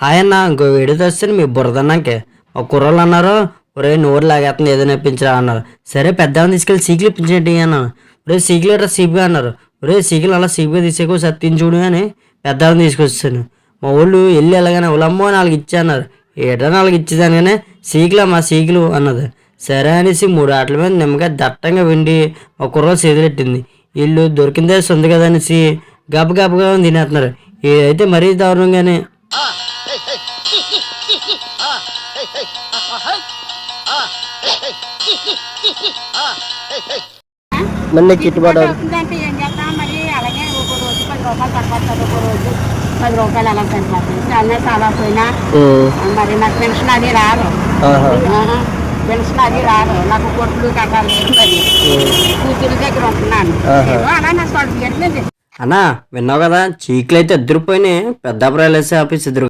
Hi అన్న, ఇంకో video తెస్తాను మీ బురదన్నాకే. ఒక కుర్రోళ్ళు అన్నారు, ఒరే నోరు లాగేస్తుంది ఏదైనా ఇప్పించరా అన్నారు. సరే పెద్దవాడిని తీసుకెళ్ళి సీకులు ఇప్పించేంటి అన్నాను. ఒరే సీకులు ఎట్రా సీపుగా అన్నారు. ఒరే సీకులు అలా సీపుగా తీసేకో సత్తిని చూడు అని పెద్దవాడిని తీసుకొచ్చాను. మా వాళ్ళు వెళ్ళి వెళ్ళగానే ఉలమ్మో 4 ఇచ్చా అన్నారు. ఏటా 4 ఇచ్చేదాను కానీ సీకులా మా సీకులు అన్నది. సరే అనేసి 3 ఆటల మీద నిమ్మకాయ దట్టంగా వెండి ఒక కుర్రోలు చేతులెట్టింది. వీళ్ళు దొరికిందే సొంత కదా అనేసి గబగబగా తినేస్తున్నారు. ఏదైతే మరీ దారుణంగానే. మళ్ళీ గిట్టుబాటు అవుతుందంటే ఏం చేస్తాం మరి. అలాగే ఒక రోజు 10 రూపాయలు సరిపోతుంది, ఒక రోజు 10 రూపాయలు అలా సరిపోతుంది. చాలా పోయినా మరి నాకు పెన్షన్ అది రాదు. పెన్షన్ అది రాదు. నాకు కొట్లు కట్టాలి మరి కూతురు దగ్గర ఉంటున్నాను. అలా నాకు 12 గంటలేదు. అన్నా విన్నావు కదా, చీకులు అయితే ఎదురుపోయినాయి. పెద్దాపురం ఎల్ఐసి ఆఫీస్ ఎదురు.